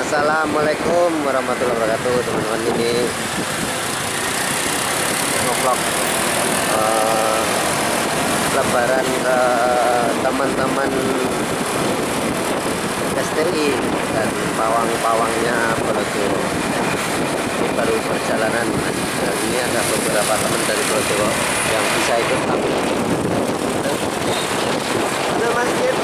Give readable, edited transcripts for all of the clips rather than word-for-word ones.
Assalamualaikum warahmatullahi wabarakatuh, teman-teman. Ini ngevlog lebaran ke teman-teman STI dan pawang-pawangnya Projowo. Ini baru perjalanan, dan ini ada beberapa teman dari Projowo yang bisa ikut kami. Ada masjid.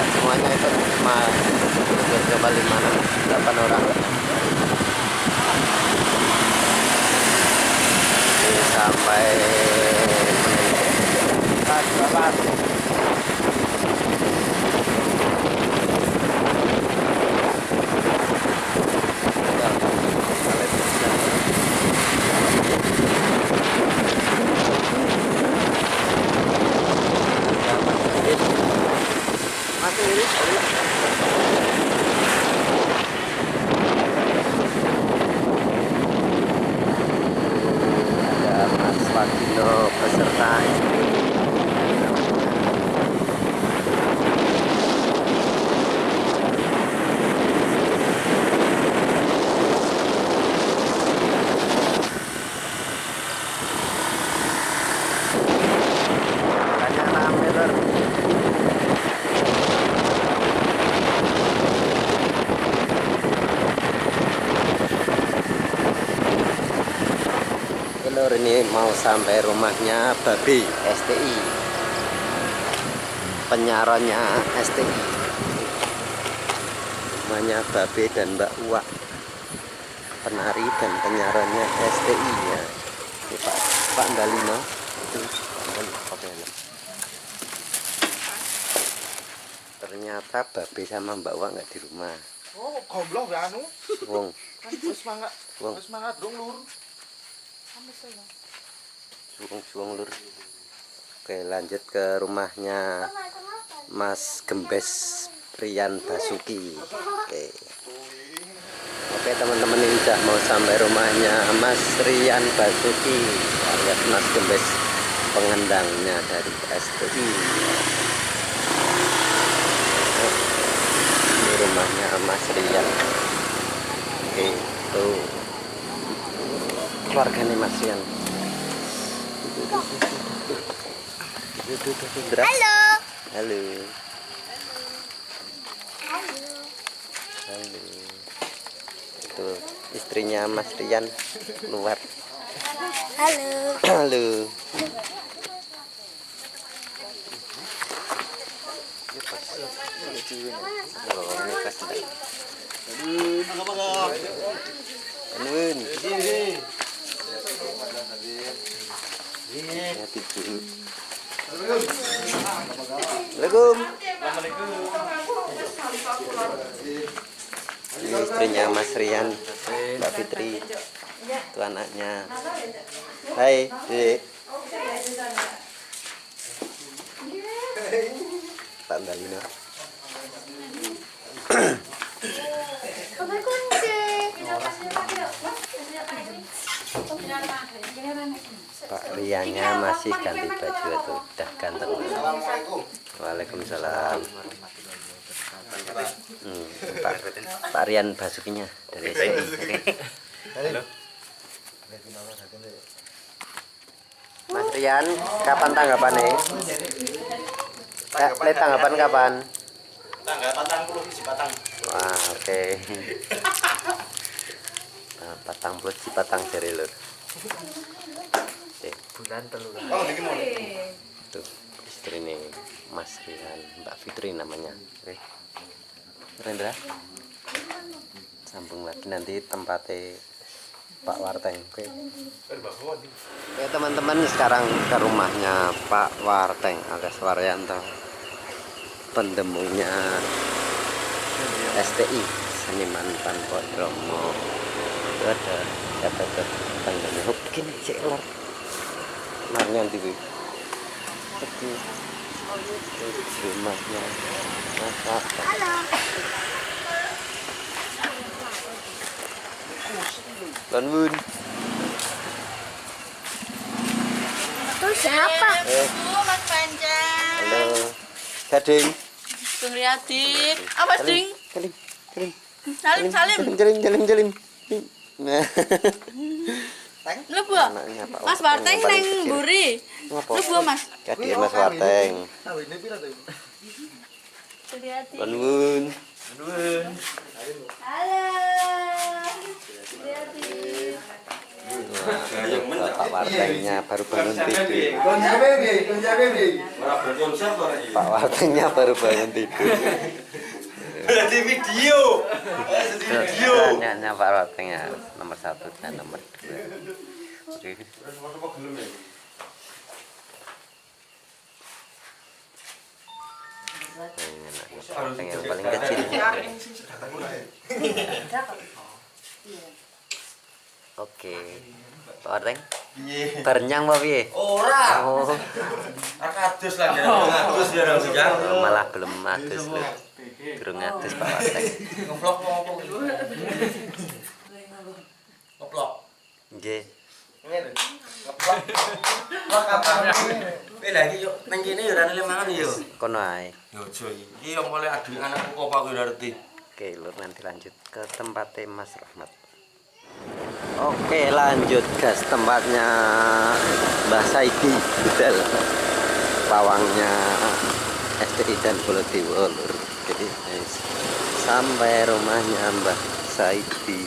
Semuanya itu cuma coba 8 orang. Ini sampai berapa? Ada Mas Fadino peserta ini. Makanya rame lor. Ini mau sampai rumahnya Babe STI, penyaronnya STI, rumahnya Babe dan Mbak Uwak, penari dan penyaronnya STI ya. Ini Pak Dalino itu pakai helm. Ternyata Babe sama Mbak Uwak nggak di rumah. Oh, goblok ya anu. Wong. Kan semangat dong lur. Suwung lur. Oke, lanjut ke rumahnya Mas Gembes Rian Basuki. Oke teman-teman, ini sudah mau sampai rumahnya Mas Rian Basuki alias Mas Gembes, pengendangnya dari STI. Ini rumahnya Mas Rian. Oke, tuh keluarganya Mas Rian. Halo. Halo. Halo. Halo. Itu istrinya Mas Rian keluar. Halo. Halo. Anun. Ya tidur. Assalamualaikum. Ini istrinya Mas Rian, Mbak Fitri. Itu anaknya. Hai, Dek. Pak Dalino. Pak Riannya masih ganti baju atau udah ganteng? Waalaikumsalam. Pak Rian Basukinya dari STI. Halo. Mas Rian, kapan tanggapannya? Tanggapan kapan? Tanggapan 40 isi batang. Wah, oke. Patang plus Cipatang dari lur. Bulan telur. Oh, niki mau. Tuh, istri nih Mas Rian, Mbak Fitri namanya. Oke. Rendra. Sambung lagi nanti tempatnya Pak Warteng. Oke. Oke teman-teman, sekarang ke rumahnya Pak Warteng alias Waryanto, pendemungnya STI, Seniman Tanpodromo. Itu ada siapa tangganya. Oh, begini cek lor. Larnya nanti rumahnya Mas. Halo. Lan Bun. siapa? Mas Panjang. Halo. Gading. Bung Riyadi. Apa ding? Jaling. Salim salim. Jaling. Nah. Lu Bu. Anaknya Pak Mas Warteng Warteng yang paling neng kecil. mburi. Ngapa? Lu Bu Mas. Gading Mas Warteng. Awine pira to? Bung Riyadi. Nuwun. Halo. Bung Riyadi. Pak Wartengnya baru bangun tidur. Pak Wartengnya baru bangun tidur. Di video. Nyanyi Pak Wartengnya nomor 1 dan nomor 2. Yang paling kecil. Oke, Pak Warteng. Bernyang apa piye? Ora. Oh, Akadus lah ya. Akadus ya orang sejak. malah belum adus lho. Durung adus Pak Warteng. Ngeplok apa? Ngeplok. Nggih. Ngene. Ngeplok. Ngeplok apa? Lagi yo nang kene yo ora mangan yo. Kono ae. Yo jo iki yo mulai adu anakku kok aku ora ngerti. Oke, lur nanti lanjut ke tempatnya Mas Rahmat. Oke, lanjut guys, tempatnya Mbah Saidi Budal. Pawangnya STI dan Bolotiwo lur. Jadi guys, sampai rumahnya Mbah Saidi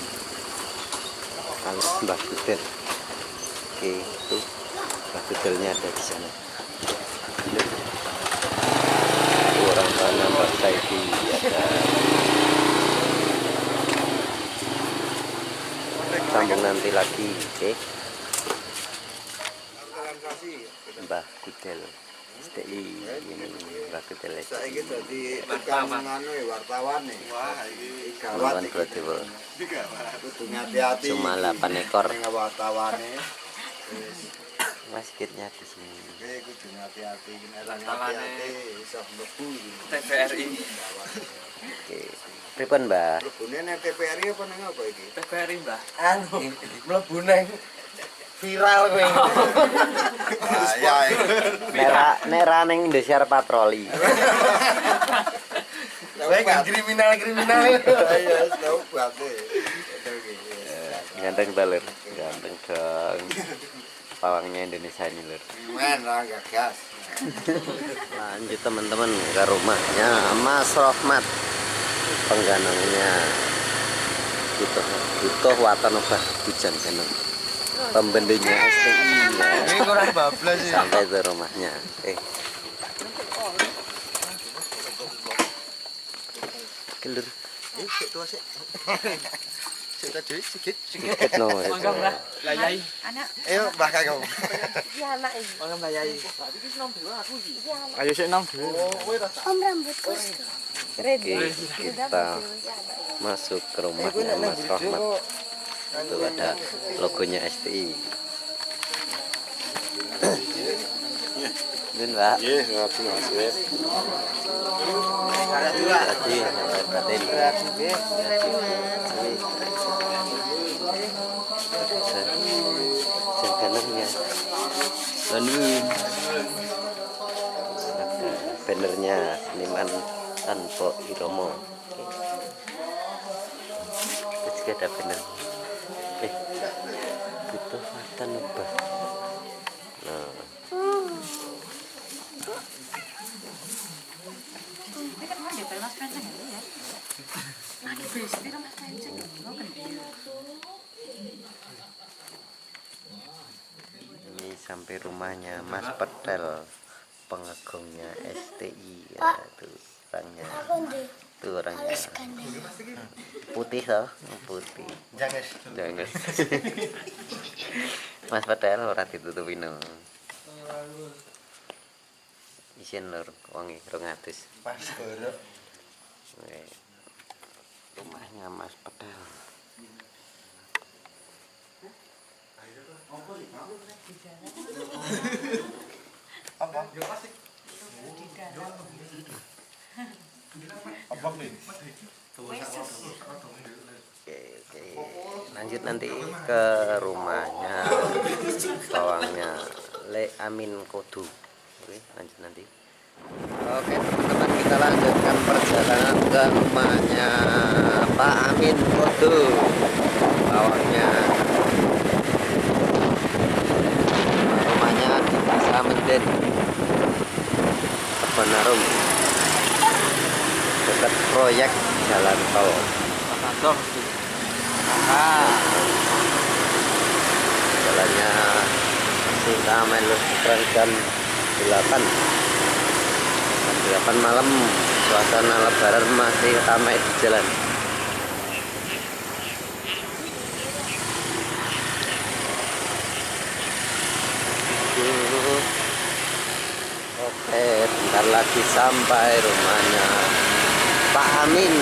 alias Mbah Budal. Oke, itu Mbah Budalnya ada di sana. Itu orang tuanya Mbah Saidi ada. Sambung nanti lagi, oke? Mbah Gudel STI ini Mbah Gudel STI. Saiki dadi tukang anu wartawan nih. Wah, iki Lawan gawat. Bolotiwo. Kudu hati-hati. Cuma 8 ekor. Ning wartawane. Wis, Masjidnya di sini. kowe kudu hati-hati. Nek ora hati-hati iso mlebu iki. TVRI. Oke. Pripun, Mbah? Mlebune nek TVRI apa nang apa iki? TVRI, Mbah. Anu, mlebu nang viral kowe. Ah, ya. Nek ra ning Indosiar patroli. Kowe gak Kriminal. ayo tau bate. Ganteng talur. Ganteng dong. Pawangnya Indonesia ini lur. Men lah gagas. Lanjut teman-teman ke rumahnya Mas Rahmat. Pengganangnya butuh watan obah hujan kanang. Pembelinya STI Ini kurang bablas sih. sampai ke rumahnya. Kelur. Sik tua sik. Sik tadi sikit. Sikit no. Lah yai. Anak. Ayo Mbah Kakak. Iya anak ini. Orang Mbah Yai. Iya anak. Ayo sik nang. Om rambutku tuh. Oke, kita masuk ke rumahnya Mas Rahmat. Itu ada logonya STI. Din, Pak. Nggih, ngopi Mas Wet. Tadi, Batin. Kanannya. Lalu ada bannernya Seniman Tanpo Iromo. Itu juga ada banner. Butuh watan obah. Nah. Ini sampai rumahnya Mas Petel, pengagungnya STI ya, itu orangnya. Aku di Itu orangnya halus gandeng. putih toh, putih. Jangan. Jangan. Mas Petel ora ditutupi no. Isin lur, wangi 200. Pas gorok. Rumahnya Mas Petel. Apa? Apa nih? Oke. Lanjut nanti ke rumahnya pawangnya Le Amin Kodu. Oke, lanjut nanti. Oke teman-teman, kita lanjutkan perjalanan ke rumahnya Pak Amin Kodu. Bawahnya rumahnya di Desa Menden, Kebonarum, dekat proyek jalan tol. Jalannya Sinta Melus jam 8 malam, suasana lebaran masih ramai di jalan. Oke, bentar lagi sampai rumahnya Pak Amin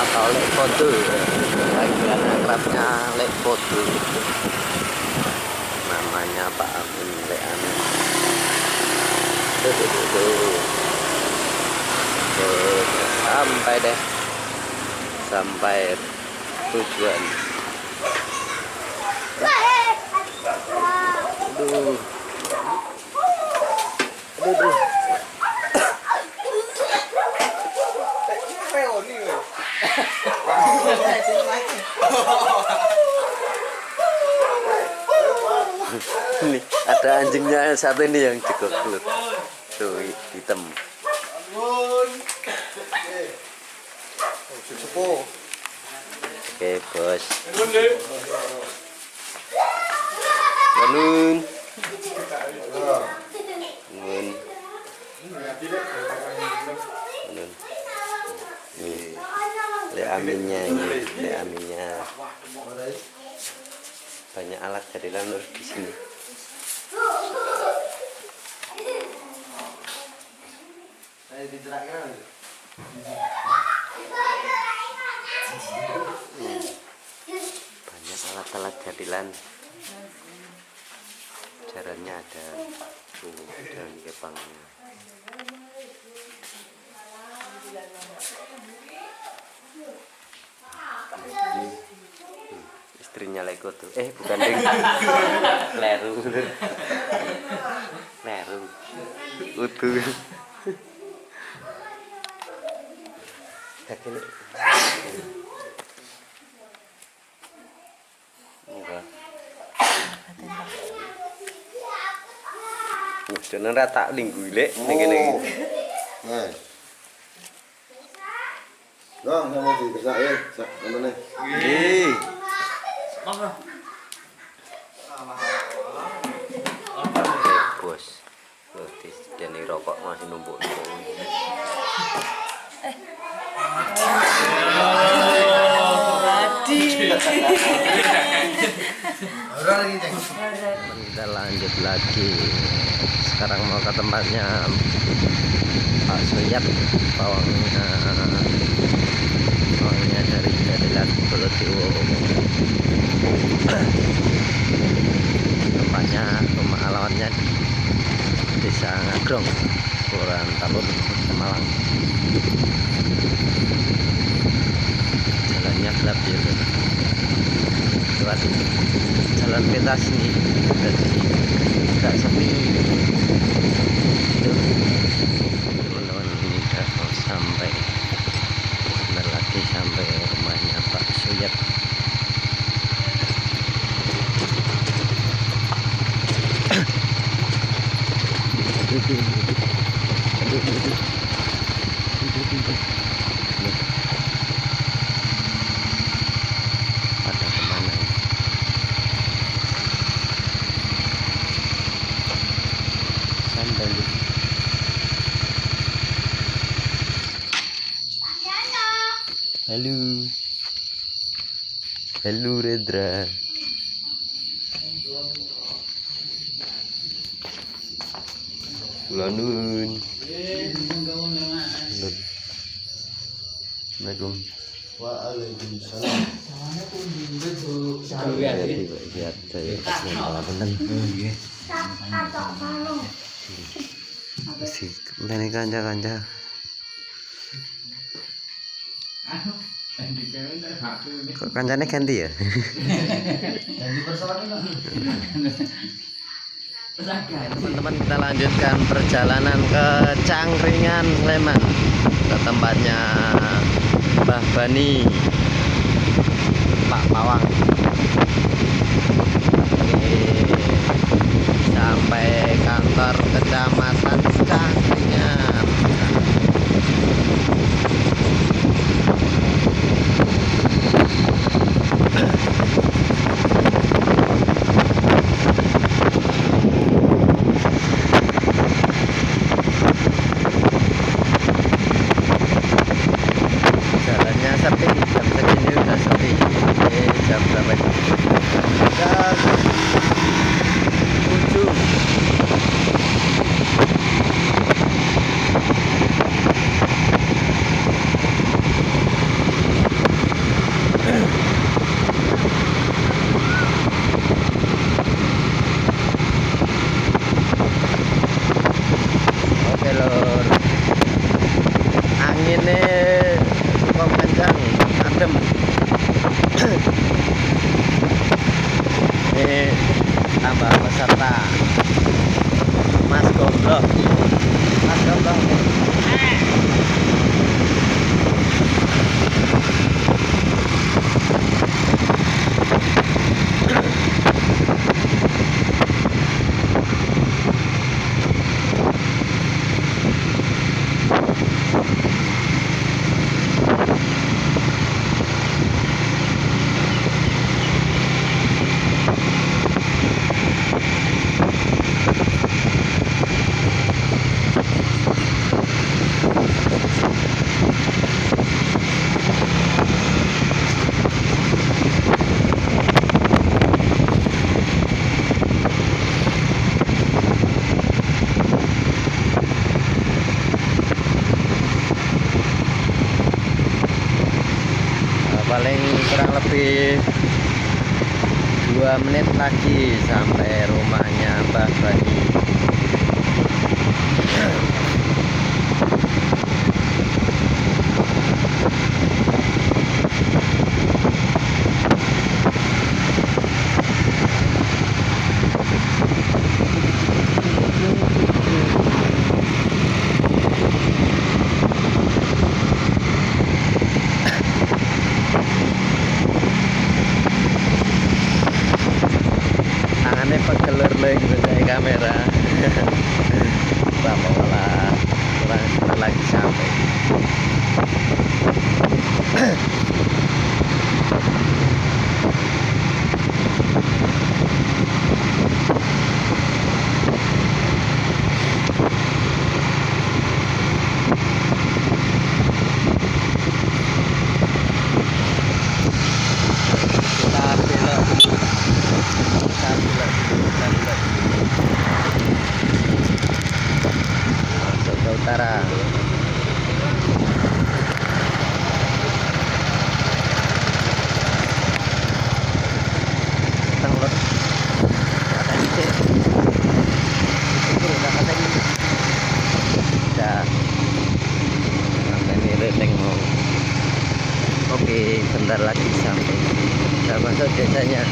atau Lek Kodu, panggilan akrabnya Lek Kodu. Namanya Pak Amin, Lek Amin. Sampai deh, sampai tujuan. Aduh. Ini ada anjingnya satu ini yang cekok tuh hitam. Oke bos. Bangun. Le Aminnya ini, Le Aminnya. Banyak alat dari lanur di sini. Banyak alat-alat jadilan. Jarannya ada daun kepangnya. Istrinya Leko tuh, bukan deng. Leru utuh. Enggak. Jangan rata linggu lek ngene. Dong, sama bisa ya, mana nih? Bos, jadi rokok masih numpuk. Kita lanjut lagi. Sekarang mau ke tempatnya Pak Suyat, pawangnya dari Jadilan Bolotiwo. Tempatnya rumah alamatnya di Desa Ngagrong, Kelurahan Talun, Malang. Jalannya gelap ya, lewat jalan pintas nih, jadi tidak sepi. Teman-teman, ini udah mau sampai, bentar lagi sampai rumahnya Pak Suyat. Pada kemana? Sandal. Halo. Halo Redra. Lanun. Assalamualaikum. Waalaikumsalam. Lihat saya masih ini kanja. Kok kancane ganti ya? Ganti persoalan lah. Teman-teman, kita lanjutkan perjalanan ke Cangkringan, Sleman, ke tempatnya Mbah Bani, Pak Pawang. Oke, sampai kantor kecamatan Cangkringan. Jalannya sepi, jam segini udah sepi. Ini jam berapa ini? Jam 7. Oke lor, anginnya cukup kencang, adem. Ini tambah peserta Mas Gombloh. Mas Gombloh. Paling kurang lebih 2 menit lagi sampai rumahnya Mbah Bani. Tangannya pegelur lagi saya kamera. Bapak malah kurang sebentar lagi sampai. Kita belok. Masuk ke utara. Tengok. Kata ini. Itu kata ini. Dah. Sampai ini reteng mau. Oke, bentar lagi sampai. Kita masuk desanya.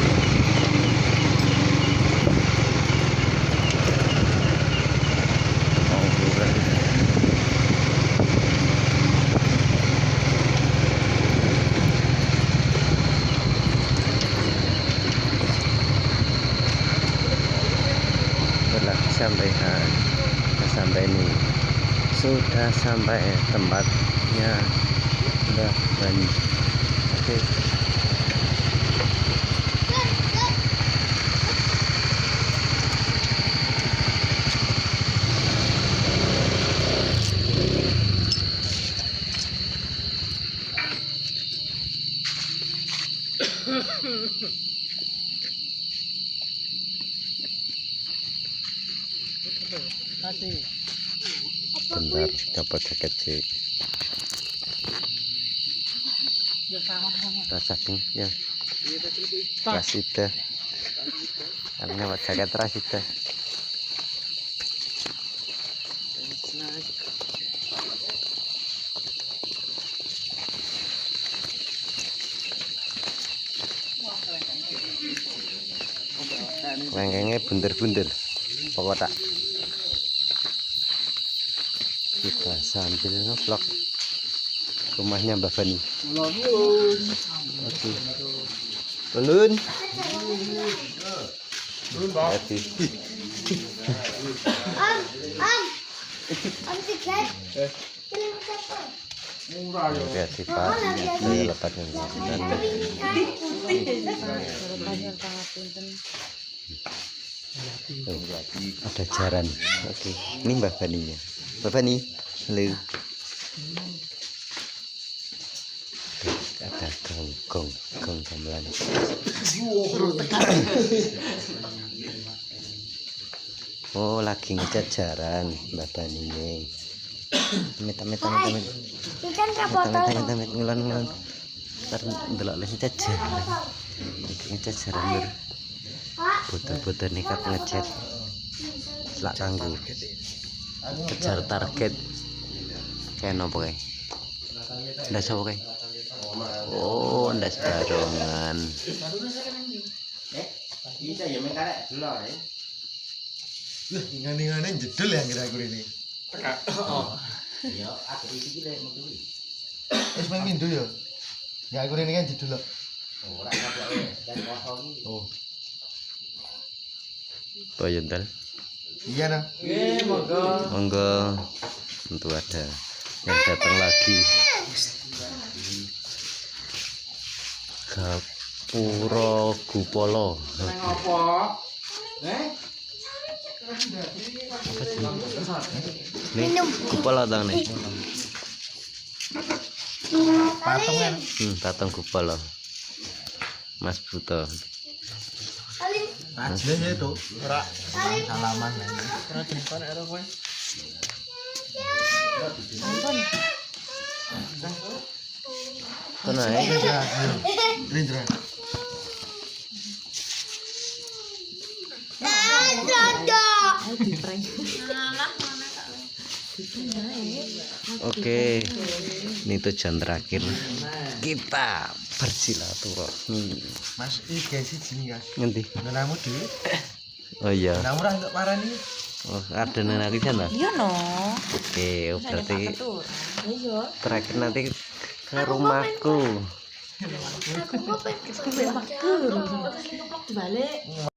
Sampai ini sudah sampai tempatnya Mbah Bani. Oke. Bentar, dapat jaket sih. Rasakin ya. Rasida. Karena dapat jaket Rasida. Lengkengnya bunder-bunder. pokoknya kita sambil ngevlog rumahnya Mbak Fani. Oke. Ulun. Hati. Hati Pak. Saya lepatkan ada jaran. Oke. Ini Mbak Fani-nya. Mbak Fani. Halo. Ada gong gamelan. Oh, lagi ngecat jaran Mbak Fani nih. Amit ngulan. Ntar ndelok les ngecat jaran. Ngecat jaran lur. Foto-foto nekat ngecat. Selak kanggo. Kejar target. Kayak nopo kae? Ndas apa kae? Oh, ndas barongan. Bisa ya main karek dulu ya. Lah, ngene-ngene jedul ya kira-kira ini. Ya, aku iki lek metu. Wis main mindo ya. Ya aku ini kan jedul. Ora ngoplok dan kosong iki. Oh. Bayuntal. Iya nah. Monggo. Tentu ada yang datang lagi. Gapura Gupala. Minum Gupala tang nih. Patungan. Patung Gupala. Mas Buto. Aja ya itu. Ora salaman. Ora telepon ero kowe. Kono ae. Rindra. Oke, ini tujuan terakhir kita bersilaturahmi. Mas iki guys siji guys. Nanti. Nenamu dhewe. Oh iya. Nenamu ora entuk parani. Oh, ada nang aku sana. Iya no. Oke, berarti Iya. terakhir nanti ke rumahku. Aku mau pengen balik.